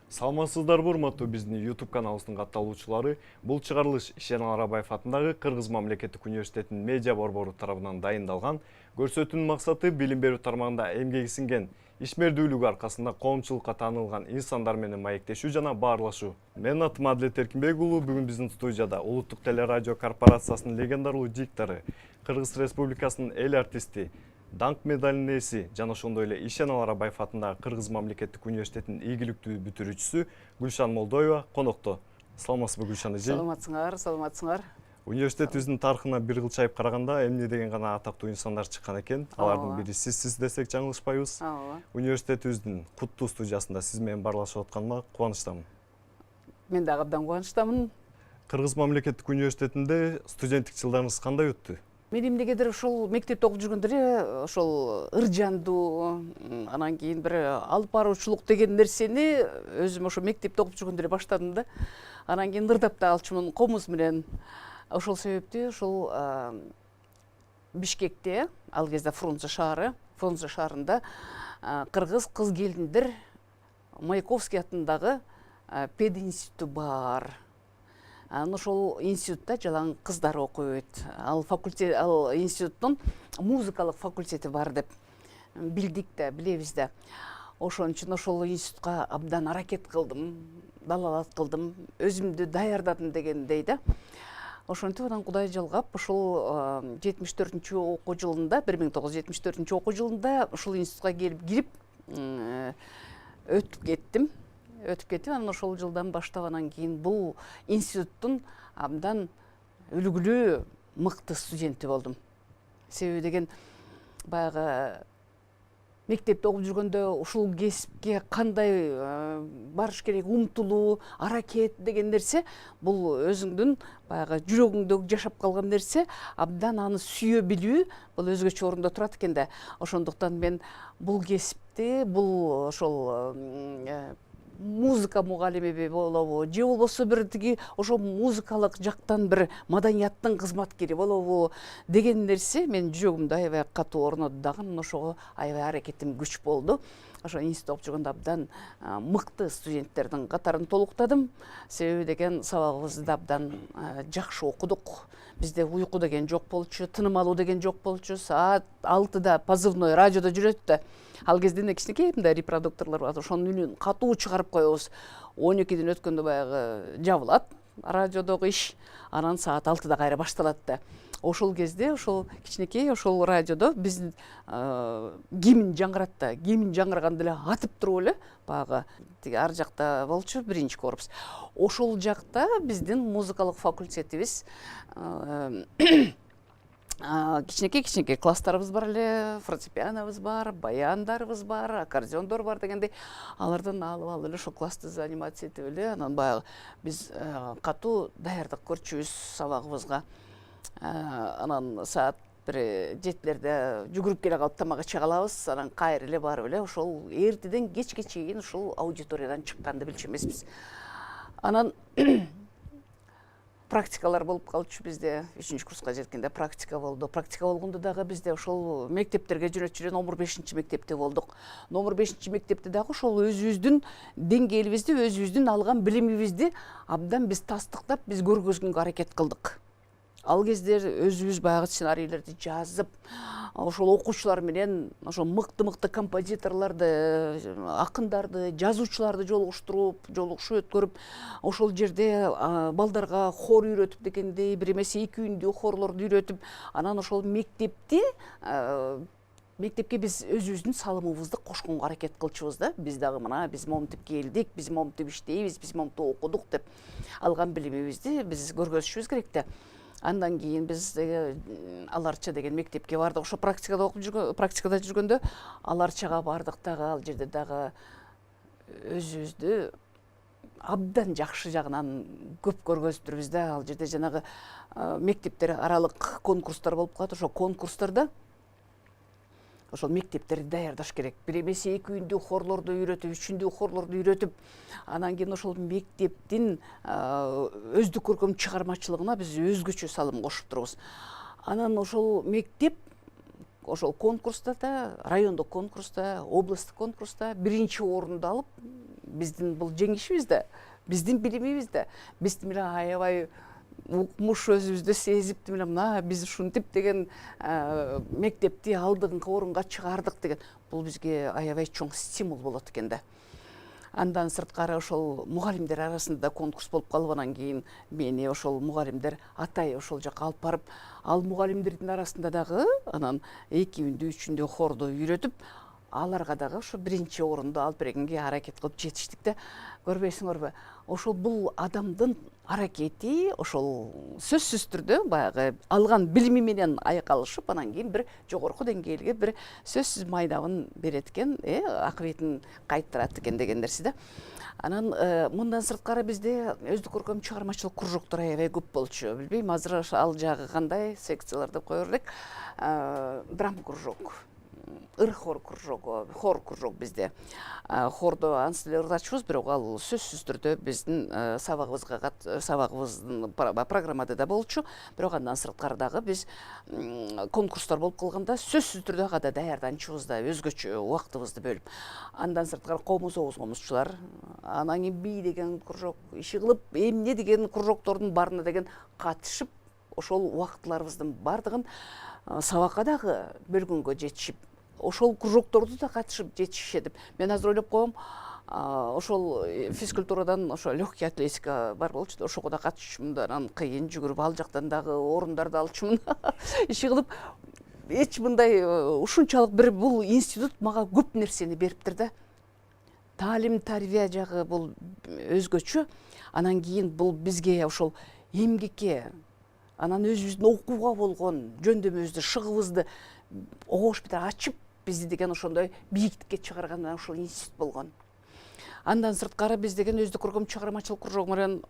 Саламатсыздарбы, урматтуу биздин YouTube каналыбыздын катталуучулары. Бул чыгарылыш Ишенал Арабаев атындагы Кыргыз мамлекеттик университетинин медиа борбору тарабынан дайындалган. Көрсөтүүнүн максаты билим берүү тармагында эмгеги сиңген ишмердүүлүгү аркасында коомчулукка таанылган инсандар менен маектешүү жана баарлашуу. Менин атым Адлет Эркинбек уулу. Бүгүн биздин студияда Улуттук телерадио корпорациясынын легендарлуу диктору, Кыргыз Республикасынын эл артисти, Даңк медалинин ээси жана ошондой эле Ишенал Арабаев атындагы Кыргыз мамлекеттик университетинин ийгиликтүү бүтүрүүчүсү Гүлшан Молдоева конокто. Саламатсызбы Гүлшан эже? Саламатсыңар. Университетибиздин тарыхына бир кылчайып караганда эмне деген гана атактуу инсандар чыккан экен. Алардын бири сиз десек жаңылышпайбыз. Университетибиздин куттуу студиясында сиз менен баарлашып атканыма кубанычтамын. Мен дагы абдан кубанычтамын. Кыргыз мамлекеттик университетинде студенттик жылдарыңыз кандай өттү? Мен эмнегедир ошол мектепте окуп жүргөндө эле ошол ыржандуу, анан кийин бир алып баруучулук деген нерсени өзүм ошо мектепте окуп жүргөндө эле баштадым да. Анан кийин ырдап да алчумун комуз менен. Ошол себептен ошол Бишкекте, ал кезде Фрунзе шаарында кыргыз кыз келиндер Маяковский атындагы пединституту бар. Ошол институтта жалаң кыздар окуйт. Ал институттун музыкалык факультети бар деп билдик да, билебиз да. Ошон үчүн ошол институтка абдан аракет кылдым, далалат кылдым, өзүмдү даярдадым дегендей да. Ошентип анан Кудай жалгап, ошол 74-чү окуу жылында, 1974-чү окуу жылында ошол институтка кирип өтүп кеттим, анан ошол жылдан баштап анан кийин бул институттун абдан үлгүлүү, мыкты студенти болдум. Себеби деген баягы мектепте окуп жүргөндө ушул кесипке кандай барыш керек, умтулуу, аракет деген нерсе бул өзүңдүн баягы жүрөгүңдө жашап калган нерсе, абдан аны сүйө билүү бул өзгөчө орунда турат экен да. Ошондуктан мен бул кесипти, бул ошол музыка мугалими болобу, же болбосо бир тиги ошо музыкалык жактан бир маданияттын кызматкери болобу деген нерсе мен жүрөгүмдө аябай катуу орноду дагы, ошого аябай аракетим күч болду. Ошо институтта окуп жүргөндө абдан мыкты студенттердин катарын толуктадым. Себеби деген сабагыбызды да абдан жакшы окудук. Бизде уйку деген жок болчу, тыным алуу деген жок болчу. Саат 6-да позывной радиодо жүрөт да. Ал кезде кичинекей мындай репродукторлор бар, ошонун үнүн катуу чыгарып коебуз. 12-ден өткөндө баягы жабылат радиодогу иш, анан саат 6-да кайра башталат да. Ошол кезде ошол кичинекей ошол радиодо биздин гимн жаңгырат да. Гимн жаңгырганда эле атып туруп эле баягы тиги ар жакта болчу, биринчи корпус. Ошол жакта биздин музыкалык факультетибиз кичинекей класстарыбыз бар эле, фортепианобуз бар, баяндарыбыз бар, аккордеондор бар дегендей, алардан алып эле ошол классты заниматься этип эле, анан баягы биз катуу даярдык көрчүбүз сабагыбызга. Анан саат 7-лерде жүгүрүп келе калып тамак иче калабыз, анан кайра эле барып эле ошол эртеден кечке чейин ушул аудиториядан чыкканды билчү эмеспиз. Анан практикалар болуп калчу бизде. 3-чү курска жеткенде практика болду. Практика болгондо дагы бизде ошол мектептерге жүрөт номер 5-чи мектепте болдук. Номер 5-чи мектепте дагы ошол өзүбүздүн деңгээлибизди, өзүбүздүн алган билимибизди абдан биз тастыктап, биз көргөзгөнгө аракет кылдык. Ал кезде өзүбүз баягы сценарийлерди жазып, ошол окуучулар менен ошол мыкты композиторлорду, акындарды, жазуучуларды жолугушуп өткөрүп, ошол жерде балдарга хор үйрөтүп дегендей, бир эмесе 2 үндүү хорлорду үйрөтүп, анан ошол мектепке биз өзүбүздүн салымыбызды кошконго аракет кылчубуз да. Биз дагы мына биз моментип келдик, биз моментип иштейбиз, биз моментип окудук деп алган билимибизди биз көргөзүшүбүз керек да. Андан кийин биз Аларча деген мектепке бардык. Ошо практикада жүргөндө Аларчага бардык дагы, ал жерде дагы өзүбүздү абдан жакшы жагынан көп көргөзүптүрбүз да. Ал жерде жанагы мектептер аралык конкурстар болуп калат. Ошо конкурстарда ошол мектептерди даярдаш керек. Бир эмесе экүүндүү хорлорду үйрөтүп, үчүндүү хорлорду үйрөтүп, анан кийин ошол мектептин өздүк көркөм чыгармачылыгына биз өзгөчө салым кошуп турабыз. Анан ошол мектеп ошол конкурста да, райондук конкурста, областтык конкурста биринчи орунду алып, биздин бул жеңишибиз да, биздин билимибиз да, биз мына аябай укмуш өзүбүздү сезип, мына биз ушинтип деген мектепти алдыңкы орунга чыгардык деген, бул бизге аябай чоң стимул болот экен да. Андан сырткары ошол мугалимдер арасында конкурс болуп калып, анан кийин мени ошол мугалимдер атай ошол жака алып барып, ал мугалимдердин арасында дагы анан экүүндүү, үчүндүү хорду үйрөтүп, аларга дагы ошо биринчи орунду алып бергенге аракет кылып жетиштик да. Көрбөйсүңөрбү? Ошол бул адамдын аракети ошол сөзсүз түрдө баягы алган билими менен айкалышып, анан кийин бир жогорку деңгээлге бир сөзсүз майдабын берет экен, акыбетин кайтарат экен деген нерсе да. Анан мындан сырткары бизде өздүк көркөм чыгармачылык кружоктор аябай көп болчу. Билбейм, азыр ал жагы кандай, секциялар деп коер элек. Драма кружок, ыр-хор кружогу, хор кружок бизде. Хордо ансын эле ырдачубуз, бирок ал сөзсүз түрдө биздин сабагыбыздын программада да болчу. Бирок андан сырткары дагы биз конкурстар болуп калганда сөзсүз түрдө ага да даярданчубуз да, өзгөчө убактыбызды бөлүп. Андан сырткары комузчулар, анан кийин бий деген кружок иши кылып, эмне деген кружоктордун баарына деген катышып, ошол убактыларыбыздын бардыгын сабакка дагы бөлгөнгө жетишип, ошол кружокторду да катышып жетишишет деп. Мен азыр ойлоп коем, ошол физкультурадан ошо легкий атлетика бар болчу, ошого да катышчумун да, анан кыйын жүгүрүп, ал жактан дагы орундарды алчумун. Иши кылып, эч мындай ушунчалык бир бул институт мага көп нерсени бериптир да. Таалим, тарбия жагы бул өзгөчө. Анан кийин бул бизге ошол эмгекке, анан өзүбүздүн окууга болгон жөндөмүбүздү, шыгыбызды огош бетер ачып, бизди деген ошондой бийиктикке чыгарган ошол институт болгон. Андан сырткары биз деген өздүк көркөм чыгармачылык кружогу менен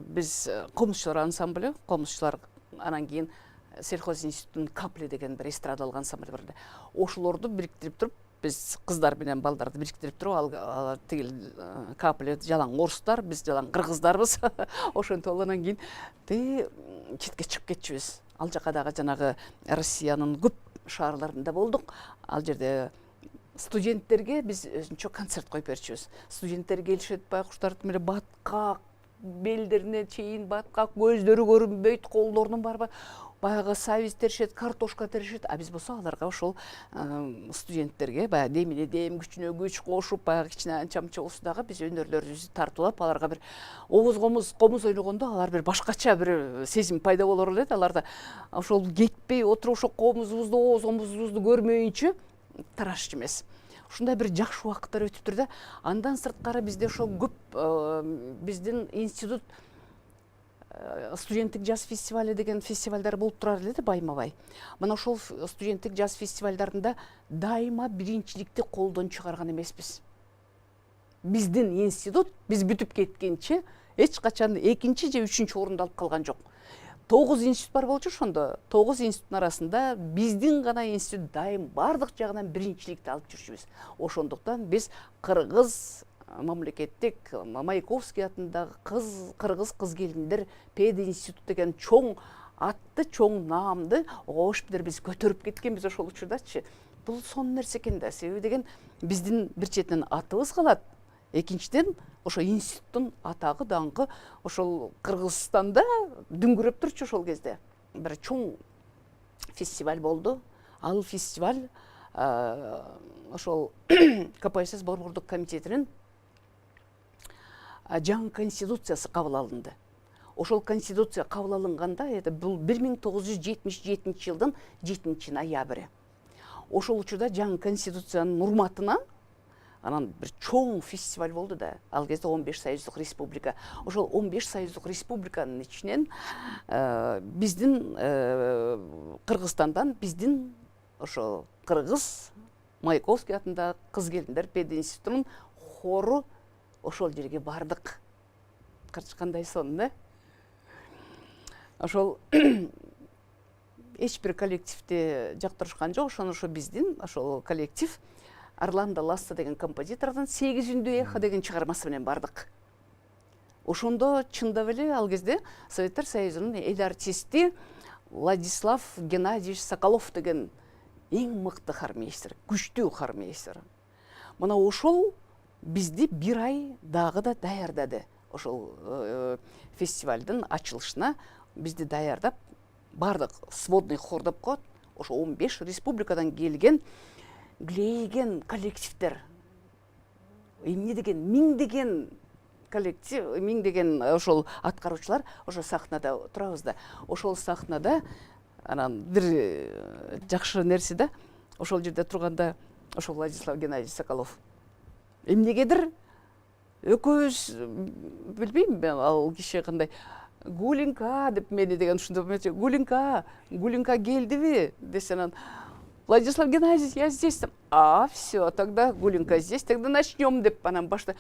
биз комузчулар ансамблю, комузчулар, анан кийин сельхоз институтунун капли деген бир эстрадалык ансамбль бар. Ошолорду бириктирип туруп, биз кыздар менен балдарды бириктирип туруп, ал тигил капли жалаң орустар, биз жалаң кыргыздарбыз. Ошентип алып анан кийин четке чыгып кетчүбүз. Ал жака дагы жанагы Россиянын көп шаарларында болдук. Ал жерде студенттерге биз өзүнчө концерт коюп берчүбүз. Студенттер келишет, байкуштар мына баткак, белдерине чейин баткак, көздөрү көрүнбөйт, колдорунун баары баягы сабиз теришет, картошка теришет. А биз болсо аларга ошол студенттерге баягы демине дем, күчүнө күч кошуп, баягы кичине чамчы болсо дагы биз өнөрлөрүбүздү тартуулап, аларга бир комуз ойногондо алар бир башкача бир сезим пайда болор элет аларда. Ошол кетпей отуруп, ошол комузубузду көрмөйүнчө тарашчу эмес. Ушундай бир жакшы убакыттар өтүптүр да. Андан сырткары бизде ошол көп биздин институт студенттик жаз фестивали деген фестивалдар болуп турар эле да, байма-бай. Мына ошол студенттик жаз фестивалдарында дайыма биринчиликти колдон чыгарган эмеспиз. Биздин институт биз бүтүп кеткенче эч качан экинчи же үчүнчү орунду алып калган жок. 9 институт бар болчу ошондо. 9 институттун арасында биздин гана институт дайым бардык жагынан биринчиликти алып жүрчүбүз. Ошондуктан биз Кыргыз мамлекеттик Маяковский атындагы кыргыз кыз келиндер пединститут деген чоң атты, чоң наамды огош бир биз көтөрүп кеткенбиз ошол учурдачы. Бул сонун нерсе экен да. Себеби деген биздин бир четинен атыбыз калат, экинчиден ошо институттун атагы, даңкы ошол Кыргызстанда дүңгүрөп турчу ошол кезде. Бир чоң фестиваль болду. Ал фестиваль ошол КПСС борбордук комитетинин жаңы конституциясы кабыл алынды. Ошол конституция кабыл алынганда, бул 1977 жылдын 7 ноябры. Ошол учурда жаңы конституциянын урматына анан бир чоң фестиваль болду да. Ал кезде 15 союздук республика. Ошол 15 союздук республиканын ичинен биздин Кыргызстандан биздин ошо Кыргыз Маяковский атындагы кыз келиндер пединститутунун хору ошол жерге бардык. Кандай сонун, Ошол эч бир коллективди жактырышкан жок. Ошо биздин ошол коллектив Орландо Ласса деген композитордун 8-үндүү эхо деген чыгармасы менен бардык. Ошондо чындап эле ал кезде Советтер Союзунун эл артисти Владислав Геннадьевич Соколов деген эң мыкты хармейстер, күчтүү хармейстер. Мына ошол бизди бир ай дагы да даярдады. Ошол фестивалдын ачылышына бизди даярдап, бардык сводный хор деп коет. Ошо 15 республикадан келген глейген коллективдер. Эмне деген миңдеген коллектив, миңдеген ошол аткаруучулар ошо сахнада турабыз да. Ошол сахнада анан бир жакшы нерсе да, ошол жерде турганда ошол Владислав Геннадьевич Соколов эмнегедир экөөбүз билбейм мен ал киши кандай Гулинка деп мени деген ушундай Гулинка келдиби десе, анан Владислав Геннадьевич, я здесь. Все, тогда Гулинка здесь, тогда начнем деп анан башта.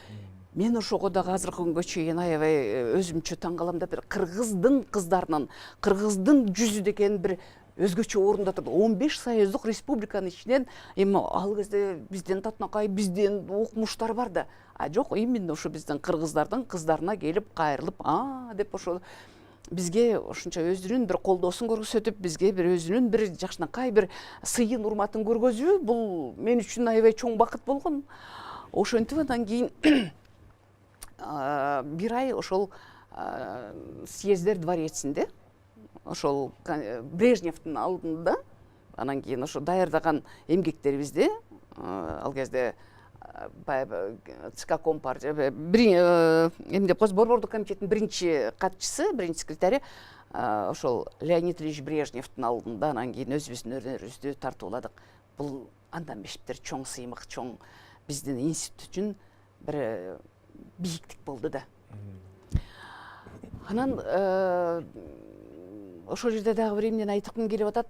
Мен ошого дагы азыркы күнгө чейин аябай өзүмчө таң калам да, бир кыргыздын кыздарынан, кыргыздын жүзү деген бир өзгөчө орунда турду. 15 союздук республиканын ичинен эми ал кезде бизден татынакай, бизден окумуштар бар да. А жок, именно ошо биздин кыргыздардын кыздарына келип кайрылып, деп ошо бизге ошончо өзүнүн бир колдоосун көрсөтүп, бизге бир өзүнүн бир жакшынакай бир сыйын урматын көргөзүү, бул мен үчүн аябай чоң бакыт болгон. Ошентип андан кийин бир ай ошол съездер дворецинде, ошол Брежневдин алдында, анан кийин ошо даярдаган эмгектерибизди ал кезде ЦК Компартия эмне деп коебуз, Борбордук комитеттин биринчи катчысы, биринчи секретари ошол Леонид Ильич Брежневдин алдында анан кийин өзүбүздүн өнөрүбүздү тартууладык. Бул андан бешиптир чоң сыймык, чоң биздин институт үчүн бир бийиктик болду да. Анан ошол жерде дагы бир эмнени айткым келип атат.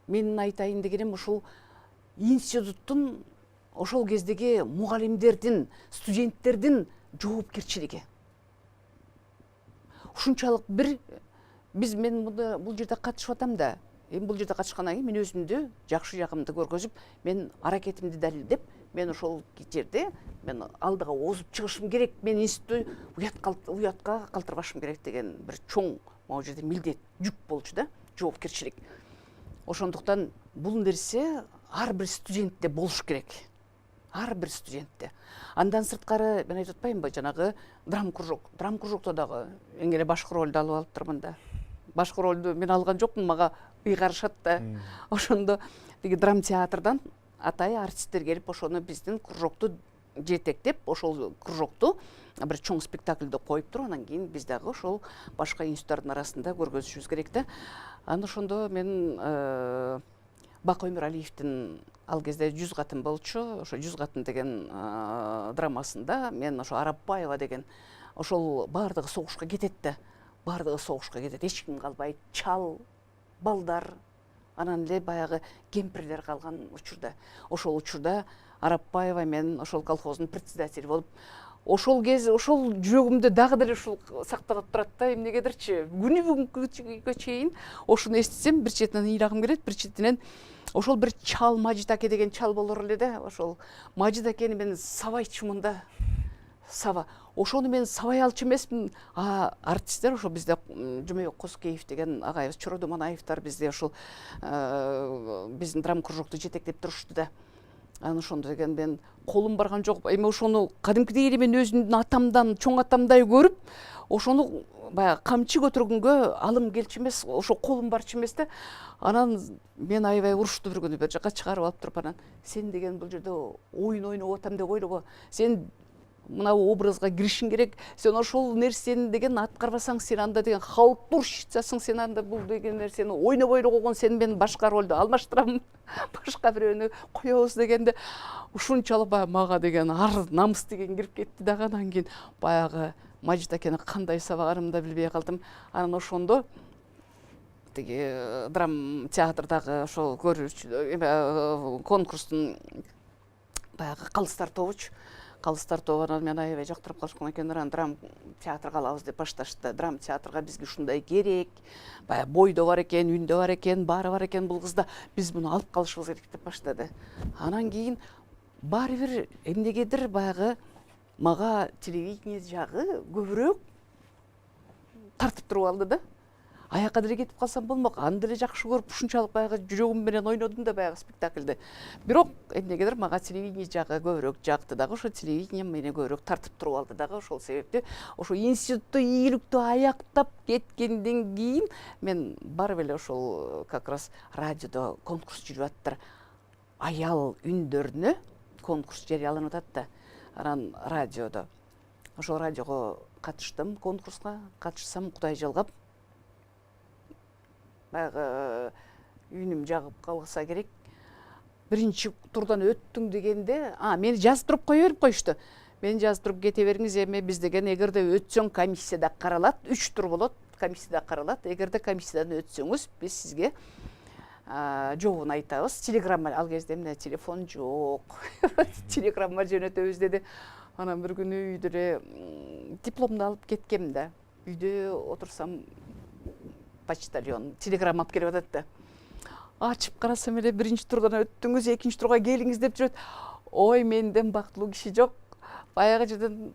Менин айтайын дегеним ушул институттун ошол кездеги мугалимдердин, студенттердин жоопкерчилиги. Ушунчалык бир мен бул жерде катышып атам да. Эми бул жерде катышкандан кийин мен өзүмдү жакшы жагымды көргөзүп, мен аракетимди далилдеп, мен ошол жерде мен алдыга озуп чыгышым керек, мен институтту уятка калтырбашым керек деген бир чоң могу жерде милдет, жүк болчу да, жоопкерчилик. Ошондуктан бул нерсе ар бир студентте болуш керек. Ар бир студентте. Андан сырткары мен айтып атпаймынбы, жанагы драм кружокто дагы эң эле башкы ролду алып алыптырмын да. Башкы ролду мен алган жокмун, мага ыйгарышат да. Ошондо тиги драм театрдан атай артисттер келип, ошону биздин кружокту жетектеп, ошол кружокту бир чоң спектакльди коюп туруп, анан кийин биз дагы ошол башка институттардын арасында көргөзүшүбүз керек да. Анан ошондо мен Бакый Өмүралиевдин ал кезде 100 катын болчу, ошо 100 катын деген драмасында мен ошо Арапбаева деген ошол бардыгы согушка кетет да. Бардыгы согушка кетет, эч ким калбайт, чал, балдар, анан эле баягы кемпирлер калган учурда. Ошол учурда Арапбаева мен ошол колхоздун председатели болуп, ошол кез ошол жүрөгүмдө дагы деле ушул сакталып турат да, эмнегедирчи. Күнү бүгүнкүгө чейин ошону эстесем, бир четинен ыйлагым келет, бир четинен ошол бир чал Мажит аке деген чал болор эле да. Ошол Мажит акени мен сабайчумун да. Саба. Ошону мен сабай алчу эмесмин. Артисттер ошо бизде Жумабек Козкеев деген агайыбыз, Чороодо Манаевдер бизде ошол биздин драм кружокту жетектеп турушту да. Анан ошондо деген мен колум барган жок. Эми ошону кадимкидей эле мен өзүмдүн атамдан, чоң атамдай көрүп, ошону баягы камчы көтөргөнгө алым келчү эмес, ошо колум барчу эмес да. Анан мен аябай урушту бир күнү бир жака чыгарып алып туруп, анан сен деген бул жерде оюн ойноп атам деп ойлобо. Сен мына образга киришиң керек. Сен ошол нерсени деген аткарбасаң, сен анда деген халтурщицасың, сен анда бул деген нерсени ойноп койгон, сен мен башка ролду алмаштырам, башка бирөөнү коебуз дегенде ушунчалык баягы мага деген ар намыс деген кирип кетти дагы. Анан кийин баягы Мажит акени кандай сабаганымды да билбей калдым. Анан ошондо тиги драм театрдагы ошол көрүүчү конкурстун баягы калыстар тобуч калыстар тобунан мен аябай жактырып калышкан экен, драм театрга алабыз деп башташты. Драм театрга бизге ушундай керек, баягы бойдо бар экен, үндө бар экен, баары бар экен бул кызда, биз муну алып калышыбыз керек деп баштады. Анан кийин баары бир эмнегедир баягы мага телевидение жагы көбүрөөк тартып туруп алды да. Аяққа деле кетип калсам болмок, аны деле жакшы көрүп, ушунчалык баягы жүрөгүм менен ойнодум да баягы спектакльде. Бирок эмнегедир мага телевидение жагы көбүрөөк жакты дагы, ошо телевидение мени көбүрөөк тартып туруп алды дагы. Ошол себептен ошо институтту ийгиликтүү аяктап кеткенден кийин мен барып эле ошол как раз радиодо конкурс жүрүп аттыр. Аял үндөрүнө конкурс жарыяланып атат да. Анан радиодо. Ошол радиого катыштым, конкурска катышсам Кудай жалгап баягы үнүм жагып калса керек. Биринчи турдан өттүң дегенде, мени жазып туруп кое берип коюшту. Мени жазып туруп кете бериңиз, эми биз деген эгерде өтсөң комиссияда каралат, 3 тур болот, комиссияда каралат. Эгерде комиссиядан өтсөңүз, биз сизге жообун айтабыз. Телеграмма, ал кезде эмне телефон жок. Телеграмма жөнөтөбүз деди. Анан бир күнү үйдө эле дипломду алып кеткем да. Үйдө отурсам почтальон телеграмма алып келип атат да. Ачып карасам эле биринчи турдан өттүңүз, экинчи турга келиңиз деп жүрөт. Ой, менден бактылуу киши жок. Баягы жерден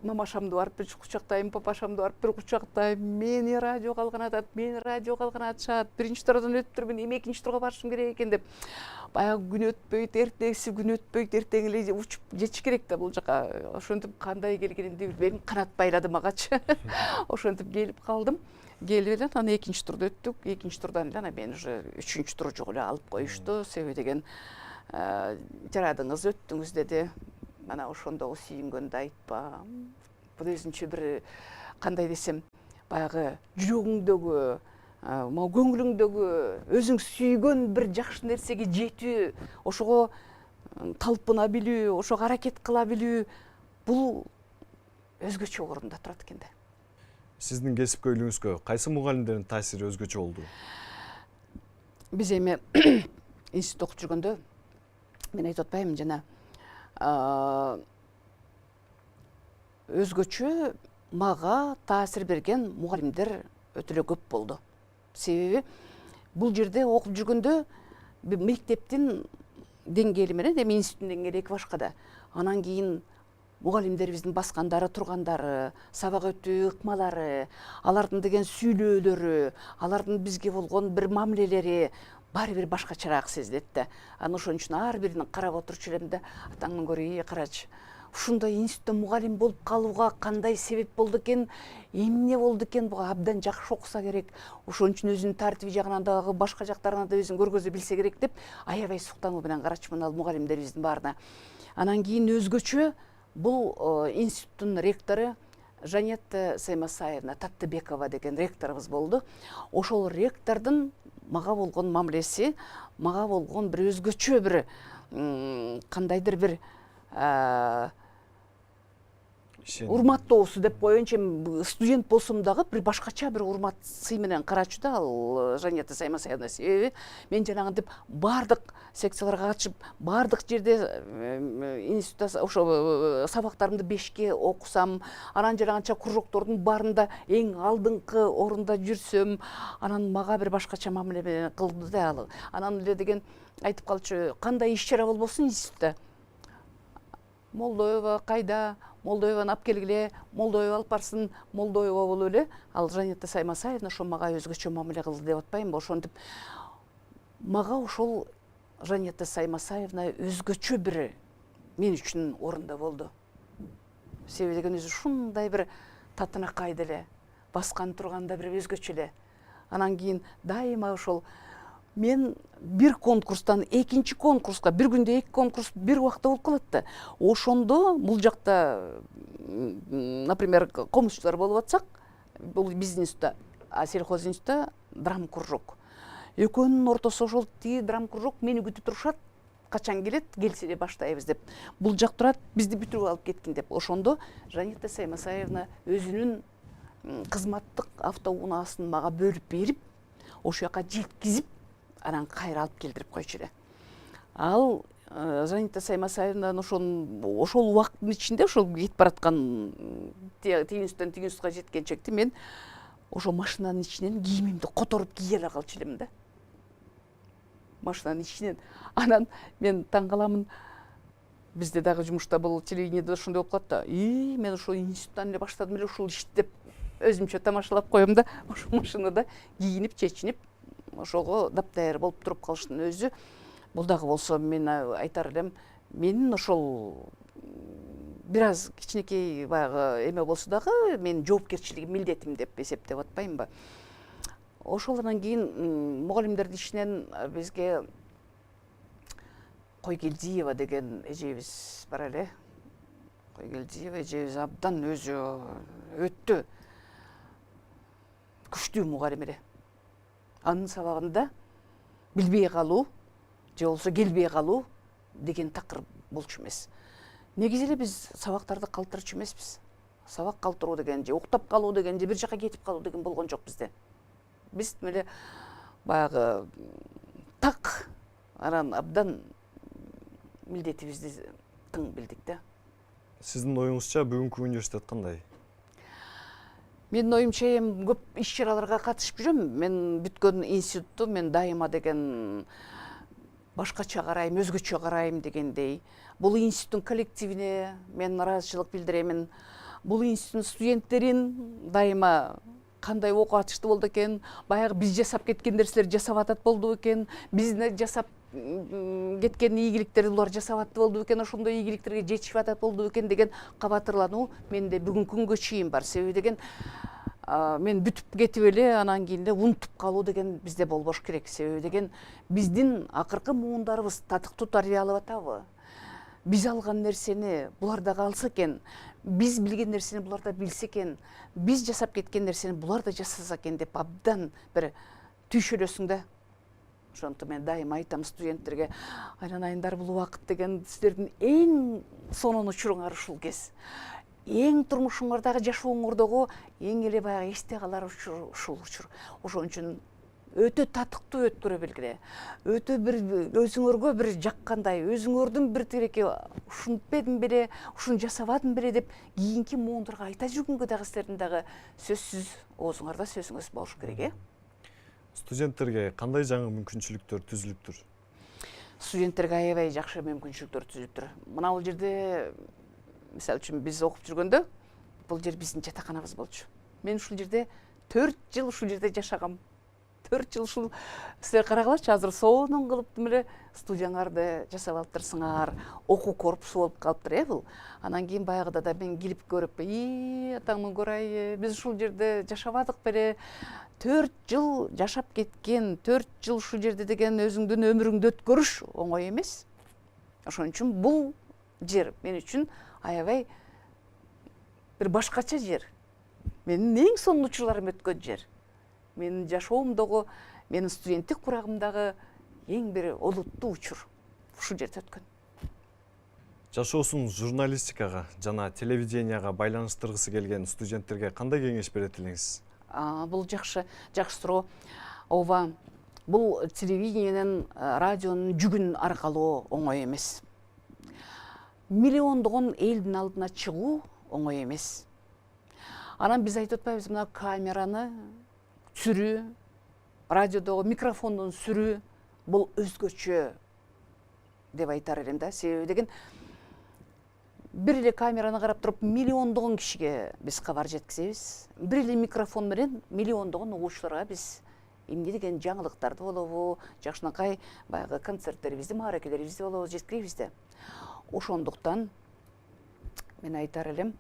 мамашамды барып бир кучактайм, папашамды барып бир кучактайм. Мени радиого алган атат, мени радиого алган атышат. Биринчи турдан өттүрмүн, эми экинчи турга барышым керек экен деп. Баягы күн өтпөйт, эртеси күн өтпөйт, эртең эле учуп жетиш керек да бул жака. Ошентип кандай келгенимди билбейм, канат байлады магачы. Ошентип келип калдым. Келип эле анан экинчи турду өттүк. Экинчи турдан эле мен уже үчүнчү тур жок эле алып коюшту. Себеби деген жарадыңыз, өттүңүз деди. Мана ошондогу сүйүнгөндү айтпа. Бул өзүнчө бир кандай десем, баягы жүрөгүңдөгү, көңүлүңдөгү өзүң сүйгөн бир жакшы нерсеге жетүү, ошого талпына билүү, ошого аракет кыла билүү, бул өзгөчө орунда турат экен да. Сиздин кесипкөйлүгүңүзгө кайсы мугалимдердин таасири өзгөчө болду? Биз эми институт окуп жүргөндө мен айтып атпаймынбы жана өзгөчө мага таасир берген мугалимдер өтө эле көп болду. Себеби бул жерде окуп жүргөндө мектептин деңгээли менен эми институттун деңгээли эки башка да. Анан кийин мугалимдерибиздин баскандары, тургандары, сабак өтүү ыкмалары, алардын деген сүйлөөлөрү, алардын бизге болгон бир мамилелери баары бир башкачараак сезилет да. Анан ошон үчүн ар бирин карап отурчу элем да, атаңдан көрө карачы. Ушундай институтта мугалим болуп калууга кандай себеп болду экен, эмне болду экен, буга абдан жакшы окуса керек. Ошон үчүн өзүнүн тартиби жагынан дагы башка жактарына да өзүн көргөзө билсе керек деп аябай суктануу менен карачумун ал мугалимдерибиздин баарына. Анан кийин өзгөчө бул институттун ректору Жанетта Саймасаевна Таттыбекова деген ректорубуз болду. Ошол ректордун мага болгон мамилеси, мага болгон бир өзгөчө бир кандайдыр бир урматтоосу деп коеюнчу, студент болсом дагы бир башкача бир урмат сый менен карачу да ал Жанетта Саймасаевна. Себеби мен жанагынтип баардык секцияларга катышып, баардык жерде институтта ошо сабактарымды 5ке окусам, анан жанагынча кружоктордун баарында эң алдыңкы орунда жүрсөм, анан мага бир башкача мамиле менен кылды да ал. Анан эле деген айтып калчу, кандай иш-чара болбосун институтта. Молдоева кайда? Молдоеваны алып келгиле, Молдоева алып барсын, Молдоева болуп эле. Ал Жанетта Саймасаевна ошо мага өзгөчө мамиле кылды деп атпаймынбы? Ошентип мага ошол Жанетта Саймасаевна өзгөчө бир мен үчүн орунда болду. Себеби деген өзү ушундай бир татынакай деле, баскан турганда бир өзгөчө эле. Анан кийин дайыма ошол мен бир конкурстан экинчи конкурска, бир күндө 2 конкурс бир убакта болуп калат да. Ошондо бул жакта, например, комузчулар болуп атсак, бул биздин институтта, сельхоз институтта драм кружок. Экөөнүн ортосу ошол тиги драм кружок мени күтүп турушат. Качан келет, келсе эле баштайбыз деп. Бул жак турат, бизди бүтүрүп алып кеткин деп. Ошондо Жанетта Саймасаевна өзүнүн кызматтык автоунаасын мага бөлүп берип, ошол жака жеткизип, анан кайра алып келдирип койчу эле. Ал Жанита Саймасаевнадан ошол убакыттын ичинде ошол кетип бараткан тиги институттан тиги институтка жеткенчекти мен ошо машинанын ичинен кийимимди которуп кие эле калчу элем да. Машинанын ичинен. Анан мен таң каламын. Бизде дагы жумушта бул телевидениеде ошондой болуп калат да. Мен ошол институттан эле баштадым эле ушул ишти деп өзүмчө тамашалап коем да. Ошол машинада кийинип, чечинип, ошого даптайыр болуп туруп калыштын өзү. Бул дагы болсо мен айтар элем, менин ошол бир аз кичинекей баягы эме болсо дагы мен жоопкерчилигим, милдетим деп эсептеп атпаймынбы. Ошолордон кийин мугалимдердин ишинен бизге Койгелдиева деген эжебиз бар эле. Койгелдиева эжебиз абдан өзү өтө күчтүү мугалим эле. Анын сабагында билбей калуу же болбосо келбей калуу деген такыр болчу эмес. Негизи эле биз сабактарды калтырчу эмеспиз. Сабак калтыруу деген же уктап калуу деген же бир жака кетип калуу деген болгон жок бизде. Биз эле баягы так анан абдан милдетибизди тың билдик да. Сиздин оюңузча бүгүнкү университет кандай? Менин оюмча эми көп иш-чараларга катышып жүрөм. Мен бүткөн институтту мен дайыма деген башкача карайм, өзгөчө карайм дегендей. Бул институттун коллективине мен ыраазычылык билдиремин. Бул институттун студенттерин дайыма кандай окуу атыштуу болду экен, баягы биз жасап кеткен нерселер жасап атат болду экен, бизне жасап кеткен ийгиликтерди булар жасап атты болду экен, ошондой ийгиликтерге жетишип атат болду экен деген кабатырлануу менде бүгүнкү күнгө чейин бар. Себеби деген мен бүтүп кетип эле анан кийин эле унутуп калуу деген бизде болбош керек. Себеби деген биздин акыркы муундарыбыз татыктуу тарбия алып атабы? Биз алган нерсени булар да алса экен, биз билген нерсени булар да билсе экен, биз жасап кеткен нерсени булар да жасаса экен деп абдан бир түйшөлөсүң да. Ошондуктан мен дайыма айтам студенттерге, айланайындар, бул убакыт деген силердин эң сонун учуруңар ушул кез. Эң турмушуңардагы жашооңордогу эң эле баягы эсте калар ушул учур. Ошон үчүн өтө татыктуу өткөрө белгиле. Өтө бир өзүңөргө бир жаккандай, өзүңөрдүн бир тиреке ушунтпедим беле, ушуну жасабадым беле деп кийинки муундарга айта жүргөнгө дагы силердин дагы сөзсүз оозуңарда сөзүңүз болуш керек, Студенттерге кандай жаңы мүмкүнчүлүктөр түзүлүптүр? Студенттерге аябай жакшы мүмкүнчүлүктөр түзүлүптүр. Мына бул жерде мисалы үчүн биз окуп жүргөндө бул жер биздин жатаканабыз болчу. Мен ушул жерде 4 жыл ушул жерде жашагам. 4 жыл ушул силер карагылачы, азыр сонун кылып эле студияңарды жасап алыптырсыңар, окуу корпусу болуп калыптыр, бул. Анан кийин баягыда да мен келип көрүп, атаңмын көрай, биз ушул жерде жашабадык беле? 4 жыл жашап кеткен, 4 жыл ушул жерде деген өзүңдүн өмүрүңдү өткөрүш оңой эмес. Ошон үчүн бул жер мен үчүн аябай бир башкача жер. Менин эң сонун учурларым өткөн жер. Менин жашоомдогу, менин студенттик курагымдагы эң бир олуттуу учур ушул жерде өткөн. Жашоосун журналистикага жана телевиденияга байланыштыргысы келген студенттерге кандай кеңеш берет элеңиз? Бул жакшы суроо. Ооба, бул телевидениянын, радионун жүгүн аркалоо оңой эмес. Миллиондогон элдин алдына чыгуу оңой эмес. Анан биз айтып атпайбыз, мына камераны сүрүү, радиодогу микрофондун сүрүү бул өзгөчө деп айтар элем да. Себеби деген бир эле камераны карап туруп миллиондогон кишиге биз кабар жеткизебиз. Бир эле микрофон менен миллиондогон угуучуларга биз эмне деген жаңылыктарды болобу, жакшынакай баягы концерттерибизди, мааракелерибизди болобу жеткиребиз да. Ошондуктан мен айтар элем,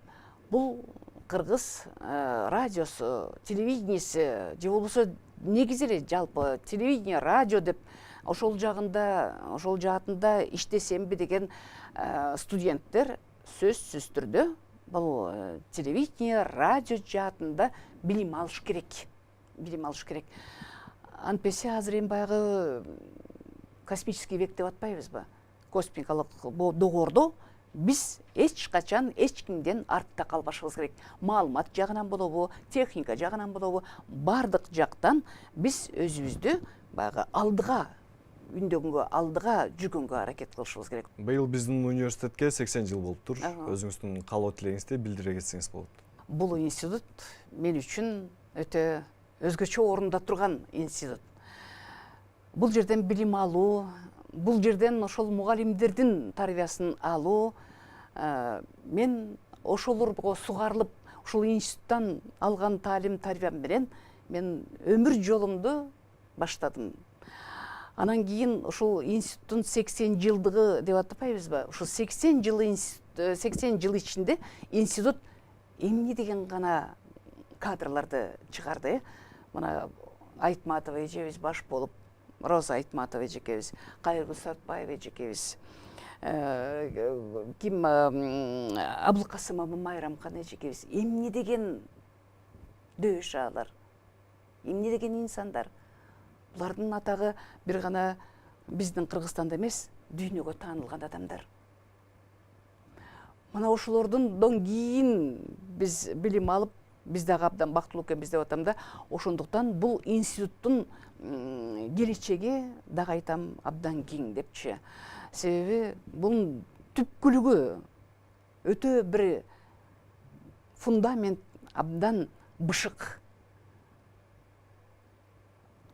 бул кыргыз радиосу, телевидениеси же болбосо негизи эле жалпы телевидение, радио деп ошол жаатында иштесемби деген студенттер сөзсүз түрдө бул телевидение, радио жаатында билим алыш керек. Антпесе азыр эми баягы космический век деп атпайбызбы? Космикалык догордо биз эч качан эч кимден артта калбашыбыз керек. Маалымат жагынан болобу, техника жагынан болобу, бардык жактан биз өзүбүздү баягы алдыга үндөгөнгө алдыга жүргөнгө аракет кылышыбыз керек. Быйыл биздин университетке 80 жыл болуптур. Ага. Өзүңүздүн каалоо тилегиңизди билдире кетсеңиз болот. Бул институт мен үчүн өтө өзгөчө орунда турган институт. Бул жерден билим алуу, бул жерден ошол мугалимдердин тарбиясын алуу, мен ошолорго сугарылып, ушул институттан алган таалим тарбиям менен мен өмүр жолумду баштадым. Анан кийин ушул институттун 80 жылдыгы деп атпайбызбы? Ушул 80 жыл ичинде институт эмне деген гана кадрларды чыгарды. Мына Айтматова эжебиз баш болуп, Роза Айтматова эжекебиз, Кайыргүл Сартбаева эжекебиз, ким Абылкасымова Майрамкан эжекебиз, эмне деген дөшалар, эмне деген инсандар. Булардын атагы бир гана биздин Кыргызстанда эмес, дүйнөгө таанылган адамдар. Мына ошолордон кийин биз билим алып, биз дагы абдан бактылуу экенбиз деп атам да, ошондуктан бул институттун келечеги дагы айтам абдан кең депчи. Себеби бул түпкүлүгү өтө бир фундамент абдан бышык.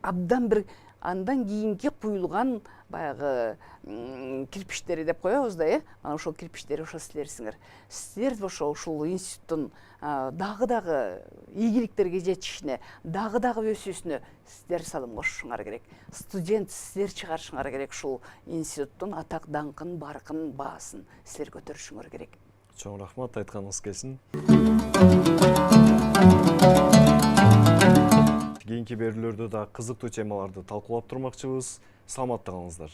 Абдан бир андан кийинки куюлган баягы кирпиштери деп коебуз да, Ана ошол кирпиштери ошо силерсиңер. Силер ушул институттун дагы ийгиликтерге жетишине, дагы өсүүсүнө силер салым кошушуңар керек. Студент силер чыгарышыңар керек, ушул институттун атак даңкын, баркын, баасын силер көтөрүшүңөр керек. Чоң рахмат, айтканыңыз келсин. Кийинки берүүлөрдө да кызыктуу темаларды талкуулап турмакчыбыз. Саламатта калыңыздар.